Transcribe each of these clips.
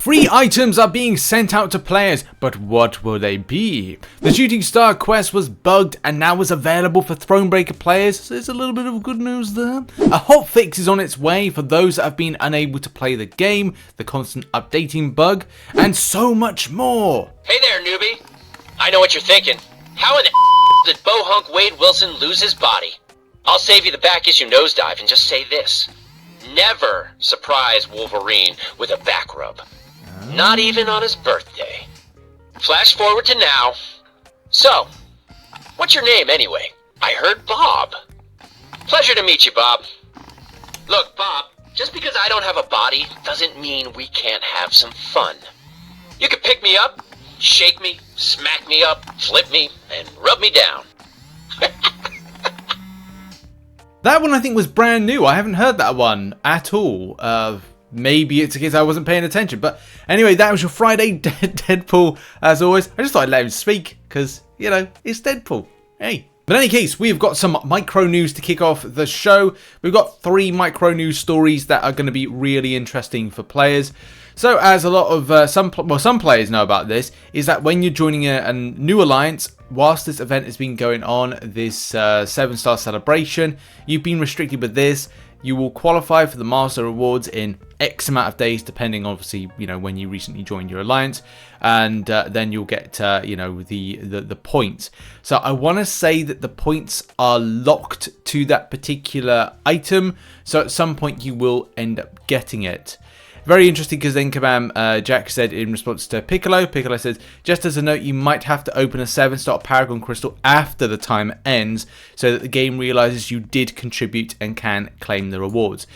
Free items are being sent out to players, but what will they be? The Shooting Star quest was bugged and now is available for Thronebreaker players, so there's a little bit of good news there. A hotfix is on its way for those that have been unable to play the game, the constant updating bug, and so much more. Hey there, newbie. I know what you're thinking. How in the did Bohunk Wade Wilson lose his body? I'll save you the back issue nosedive and just say this. Never surprise Wolverine with a back rub. Not even on his birthday. Flash forward to now. So, what's your name anyway? I heard Bob. Pleasure to meet you, Bob. Look, Bob, just because I don't have a body doesn't mean we can't have some fun. You can pick me up, shake me, smack me up, flip me, and rub me down. That one I think was brand new. I haven't heard that one at all. Maybe it's a case I wasn't paying attention. But anyway, that was your Friday Deadpool, as always. I just thought I'd let him speak because, you know, it's Deadpool. Hey. But in any case, we've got some micro news to kick off the show. We've got 3 micro news stories that are going to be really interesting for players. So as a lot of some players know about this, is that when you're joining a new alliance, whilst this event has been going on, this 7-star celebration, you've been restricted with this. You will qualify for the Master Rewards in X amount of days, depending, obviously, you know, when you recently joined your alliance, and then you'll get, you know, the points. So I want to say that the points are locked to that particular item. So at some point you will end up getting it. Very interesting, because then Kabam Jack said in response to Piccolo says, just as a note, you might have to open a 7-star Paragon Crystal after the time ends so that the game realizes you did contribute and can claim the rewards,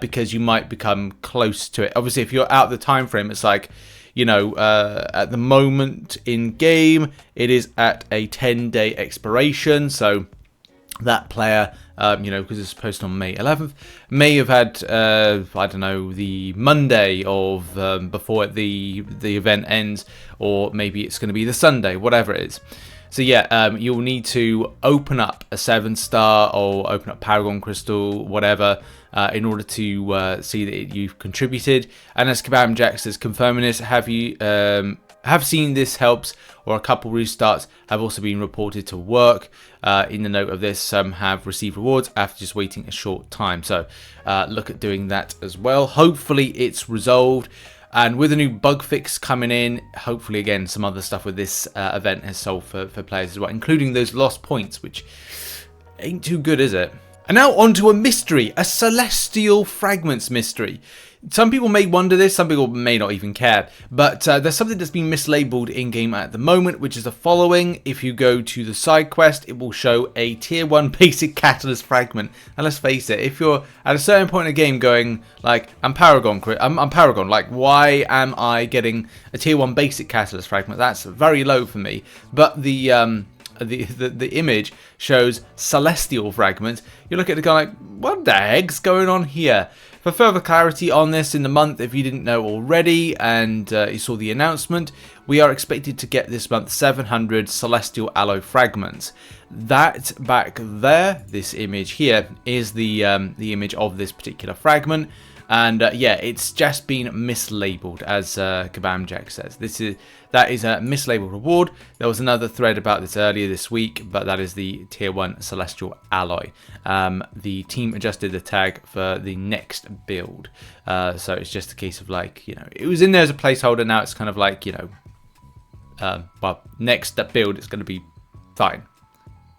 because you might become close to it. Obviously, if you're out the time frame, it's like, you know, at the moment in game, it is at a 10-day expiration, so that player, you know, because it's posted on May 11th, may have had, I don't know, the Monday of before the event ends, or maybe it's going to be the Sunday, whatever it is. So yeah, you'll need to open up a 7-star or open up Paragon Crystal, whatever, in order to see that you've contributed. And as Kabam Jack says, confirming this, have seen this helps, or a couple restarts have also been reported to work. In the note of this, some have received rewards after just waiting a short time. So look at doing that as well. Hopefully it's resolved. And with a new bug fix coming in, hopefully, again, some other stuff with this event has solved for players as well, including those lost points, which ain't too good, is it? And now on to a mystery, a Celestial Fragments mystery. Some people may wonder this, some people may not even care, but there's something that's been mislabeled in-game at the moment, which is the following. If you go to the side quest, it will show a Tier 1 basic Catalyst Fragment. And let's face it, if you're at a certain point in the game going, like, I'm Paragon, like, why am I getting a Tier 1 basic Catalyst Fragment? That's very low for me. But the image shows Celestial Fragments. You look at it going like, what the heck's going on here? For further clarity on this in the month, if you didn't know already and you saw the announcement, we are expected to get this month 700 Celestial Alloy Fragments. That back there, this image here, is the image of this particular fragment. And yeah, it's just been mislabeled, as Kabam Jack says. That is a mislabeled reward. There was another thread about this earlier this week, but that is the Tier 1 Celestial Alloy. The team adjusted the tag for the next build. So it's just a case of, like, you know, it was in there as a placeholder. Now it's kind of like, you know, well, next build it's going to be fine.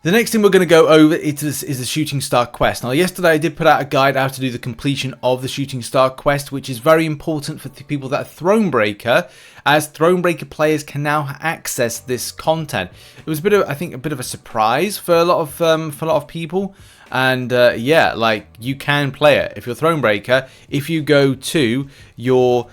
The next thing we're going to go over is the Shooting Star quest. Now, yesterday I did put out a guide how to do the completion of the Shooting Star quest, which is very important for the people that are Thronebreaker, as Thronebreaker players can now access this content. It was a bit of, I think, a bit of a surprise for a lot of people, and yeah, like, you can play it if you're Thronebreaker. If you go to your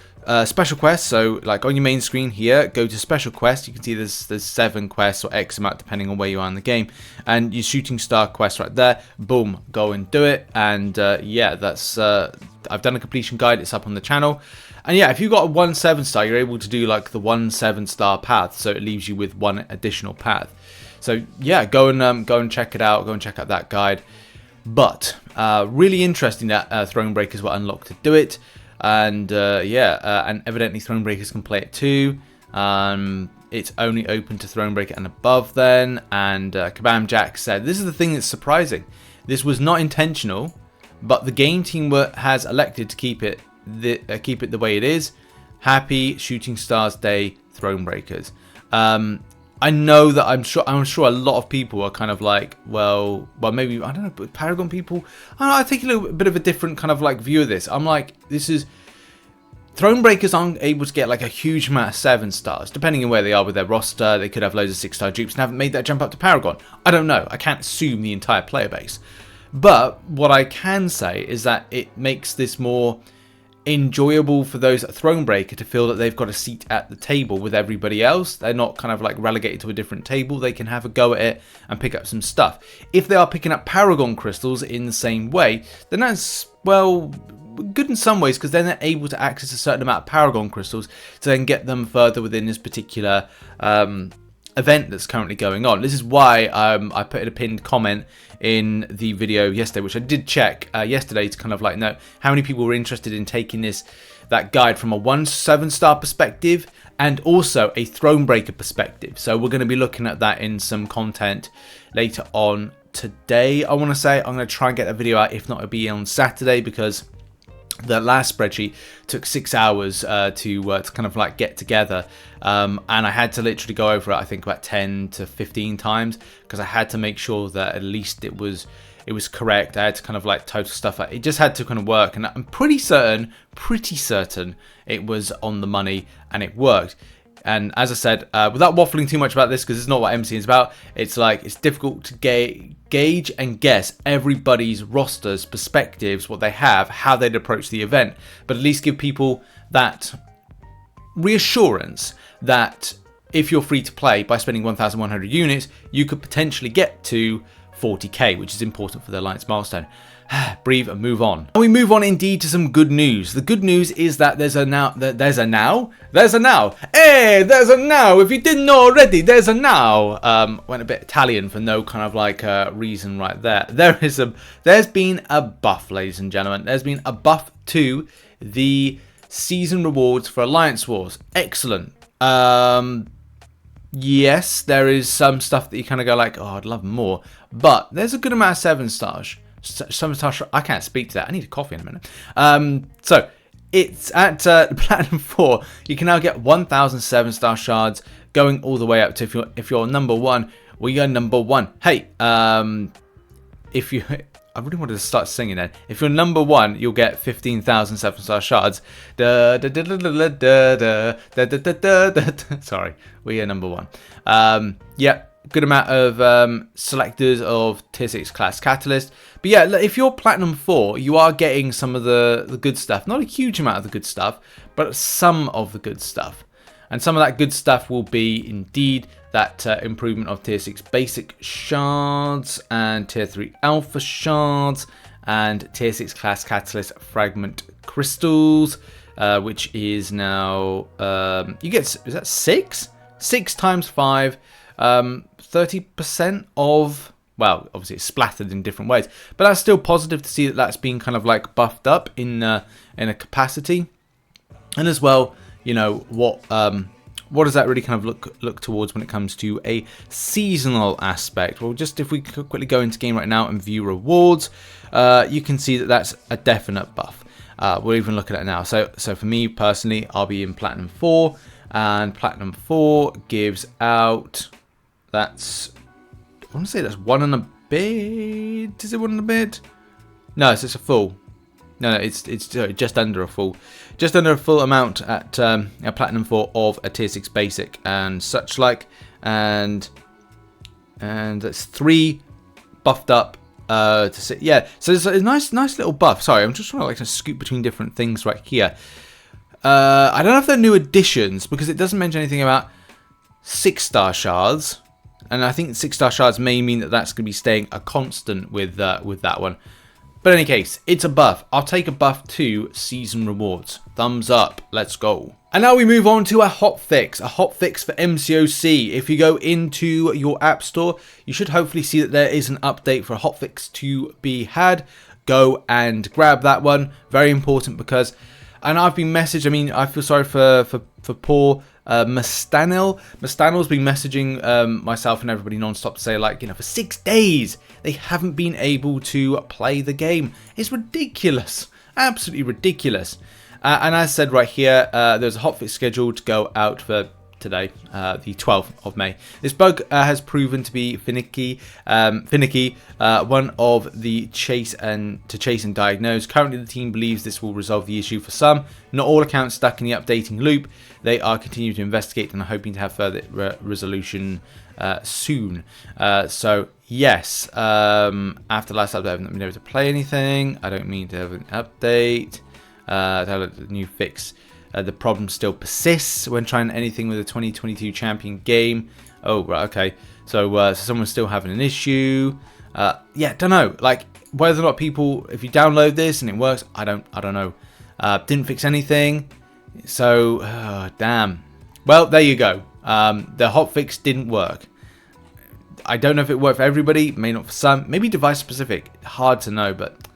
special quests, so like on your main screen here, go to special quests. You can see there's 7 quests or X amount depending on where you are in the game, and your Shooting Star quest right there, boom, go and do it. And yeah, that's I've done a completion guide, it's up on the channel. And yeah, if you've got a 1 7-star, you're able to do like the 1 7-star path, so it leaves you with 1 additional path. So yeah, go and check it out, go and check out that guide. But really interesting that Thronebreakers were unlocked to do it. And and evidently Thronebreakers can play it too. It's only open to Thronebreaker and above then. And Kabam Jack said, this is the thing that's surprising. This was not intentional, but the game team has elected to keep it the way it is. Happy Shooting Stars Day, Thronebreakers. I know that I'm sure a lot of people are kind of like, well, maybe, I don't know, but Paragon people, I take a little bit of a different kind of like view of this. I'm like, Thronebreakers aren't able to get like a huge amount of 7 stars, depending on where they are with their roster. They could have loads of 6-star dupes and haven't made that jump up to Paragon. I don't know. I can't assume the entire player base. But what I can say is that it makes this more enjoyable for those at Thronebreaker to feel that they've got a seat at the table with everybody else. They're not kind of like relegated to a different table. They can have a go at it and pick up some stuff. If they are picking up Paragon crystals in the same way, then that's, well, good in some ways, because then they're able to access a certain amount of Paragon crystals to then get them further within this particular event that's currently going on. This is why I put in a pinned comment in the video yesterday, which I did check yesterday to kind of like know how many people were interested in taking that guide from a 1 to 7-star perspective and also a Thronebreaker perspective. So we're going to be looking at that in some content later on today. I want to say I'm going to try and get a video out. If not, it'll be on Saturday, because the last spreadsheet took 6 hours to kind of like get together, and I had to literally go over it, I think about 10 to 15 times, because I had to make sure that at least it was correct. I had to kind of like total stuff out. It just had to kind of work, and I'm pretty certain it was on the money and it worked. And as I said, without waffling too much about this, because it's not what MCN is about, it's like it's difficult to gauge and guess everybody's rosters, perspectives, what they have, how they'd approach the event, but at least give people that reassurance that if you're free to play by spending 1,100 units, you could potentially get to 40k, which is important for the Alliance milestone. Breathe and move on. And we move on indeed to some good news. The good news is that there's a now. Hey, there's a now. If you didn't know already, there's a now. Went a bit Italian for no kind of like reason right there. There's been a buff, ladies and gentlemen. There's been a buff to the season rewards for Alliance Wars. Excellent. Yes, there is some stuff that you kind of go like, oh, I'd love more. But there's a good amount of 7 stars. I can't speak to that. I need a coffee in a minute. So it's at Platinum 4. You can now get 1,000 7-star shards, going all the way up to if you're number 1. Well, you're number 1. Hey, if you, I really wanted to start singing then. If you're number 1, you'll get 15,000 7-star shards. Sorry, we are number 1. Yeah. Good amount of selectors of tier 6 class catalyst. But yeah, if you're Platinum 4, you are getting some of the good stuff. Not a huge amount of the good stuff, but some of the good stuff. And some of that good stuff will be indeed that improvement of tier 6 basic shards and tier 3 alpha shards and tier 6 class catalyst fragment crystals, which is now you get, is that 6? 6 times 5. 30% of, well, obviously it's splattered in different ways, but that's still positive to see that that's been kind of like buffed up in a capacity. And as well, you know, what does that really kind of look towards when it comes to a seasonal aspect? Well, just if we could quickly go into game right now and view rewards, you can see that that's a definite buff. We'll even look at it now. So for me personally, I'll be in Platinum 4, and Platinum 4 gives out, that's, I want to say that's 1 and a bit. Is it 1 and a bit? No, it's a full. No, it's just under a full. Just under a full amount at Platinum 4 of a tier 6 basic and such like. And that's 3 buffed up to sit. Yeah, so it's a nice little buff. Sorry, I'm just trying to like scoot between different things right here. I don't know if they're new additions, because it doesn't mention anything about 6-star shards. And I think 6-star shards may mean that that's going to be staying a constant with that one. But in any case, it's a buff. I'll take a buff to season rewards. Thumbs up. Let's go. And now we move on to a hotfix. A hotfix for MCOC. If you go into your app store, you should hopefully see that there is an update for a hotfix to be had. Go and grab that one. Very important, because And I've been messaged. I mean, I feel sorry for poor Mustanil. Mustanil's been messaging myself and everybody non-stop to say, like, you know, for 6 days they haven't been able to play the game. It's ridiculous, absolutely ridiculous. And as said right here, there's a hotfix scheduled to go out for today, the 12th of May. This bug has proven to be finicky, one of the chase and diagnose. Currently, the team believes this will resolve the issue for some. Not all accounts stuck in the updating loop. They are continuing to investigate and are hoping to have further resolution soon. So yes, after last update, I haven't been able to play anything. I don't mean to have an update. The new fix. The problem still persists when trying anything with a 2022 champion game. Oh, right, okay. So someone's still having an issue. Yeah, don't know. Like, whether or not people, if you download this and it works, I don't know. Didn't fix anything. So, damn. Well, there you go. The hotfix didn't work. I don't know if it worked for everybody. May not for some. Maybe device specific. Hard to know, but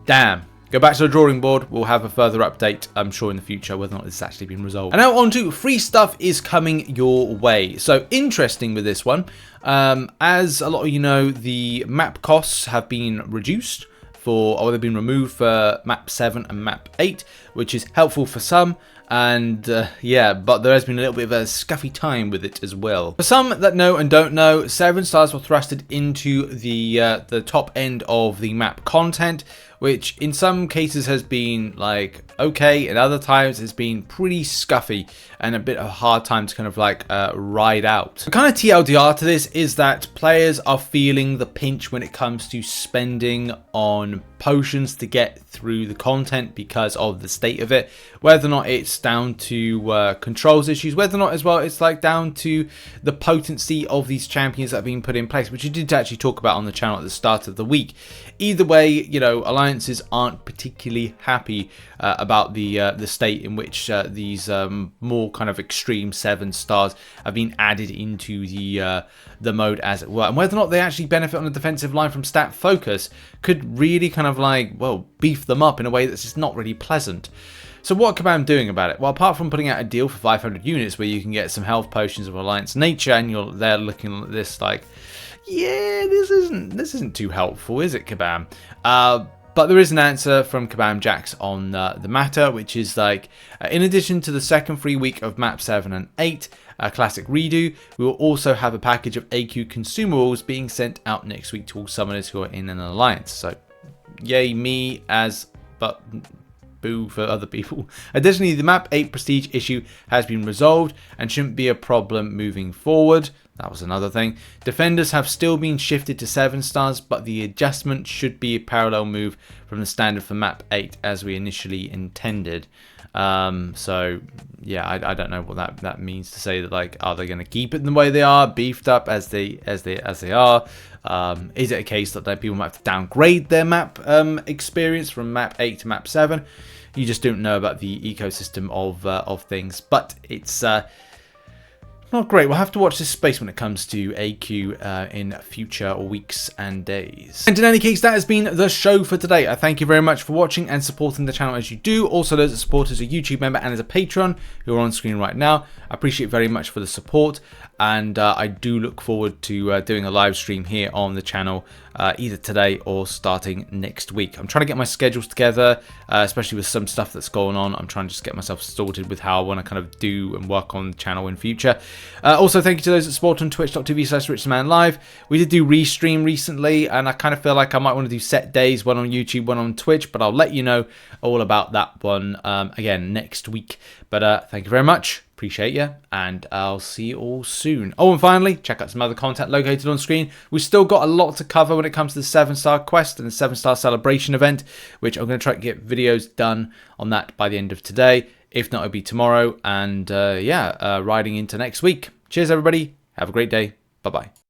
damn. Go back to the drawing board. We'll have a further update, I'm sure, in the future, whether or not it's actually been resolved. And now on to free stuff is coming your way. So interesting with this one. As a lot of you know, the map costs have been reduced or they've been removed for map 7 and map 8, which is helpful for some. And yeah, but there has been a little bit of a scuffy time with it as well. For some that know and don't know, 7 stars were thrusted into the top end of the map content, which in some cases has been like okay, and other times it's been pretty scuffy and a bit of a hard time to kind of like ride out. The kind of TLDR to this is that players are feeling the pinch when it comes to spending on potions to get through the content because of the state of it, whether or not it's down to controls issues, whether or not as well it's like down to the potency of these champions that have been put in place, which you did actually talk about on the channel at the start of the week. Either way, you know, alliances aren't particularly happy about the state in which these more kind of extreme 7 stars have been added into the mode, as it were, and whether or not they actually benefit on the defensive line from stat focus could really kind of like, well, beef them up in a way that's just not really pleasant. So what are Kabam doing about it? Well, apart from putting out a deal for 500 units where you can get some health potions of Alliance nature, and you're there looking at this like, yeah, this isn't too helpful, is it, Kabam? But there is an answer from Kabam Jax on the matter, which is like, in addition to the second free week of map 7 and 8, Classic Redo, we will also have a package of AQ consumables being sent out next week to all summoners who are in an alliance. So, yay me, but boo for other people. Additionally, the map 8 prestige issue has been resolved and shouldn't be a problem moving forward. That was another thing. Defenders have still been shifted to 7 stars, but the adjustment should be a parallel move from the standard for map 8 as we initially intended. So yeah, I don't know what that means to say that, like, are they going to keep it in the way they are, beefed up as they are? Is it a case that people might have to downgrade their map experience from map 8 to map 7? You just don't know about the ecosystem of things, but it's not great. We'll have to watch this space when it comes to AQ in future weeks and days. And in any case, that has been the show for today. I thank you very much for watching and supporting the channel as you do. Also, those that support as a YouTube member and as a patron who are on screen right now, I appreciate very much for the support. And I do look forward to doing a live stream here on the channel either today or starting next week. I'm trying to get my schedules together, especially with some stuff that's going on. I'm trying to just get myself sorted with how I want to kind of do and work on the channel in future. Also, thank you to those that support on twitch.tv/RichTheMan live. We did do restream recently, and I kind of feel like I might want to do set days, one on YouTube, one on Twitch, but I'll let you know all about that one again next week. But thank you very much. Appreciate you, and I'll see you all soon. Oh, and finally, check out some other content located on screen. We've still got a lot to cover when it comes to the 7-star quest and the 7-star celebration event, which I'm going to try to get videos done on that by the end of today. If not, it'll be tomorrow, and riding into next week. Cheers, everybody. Have a great day. Bye-bye.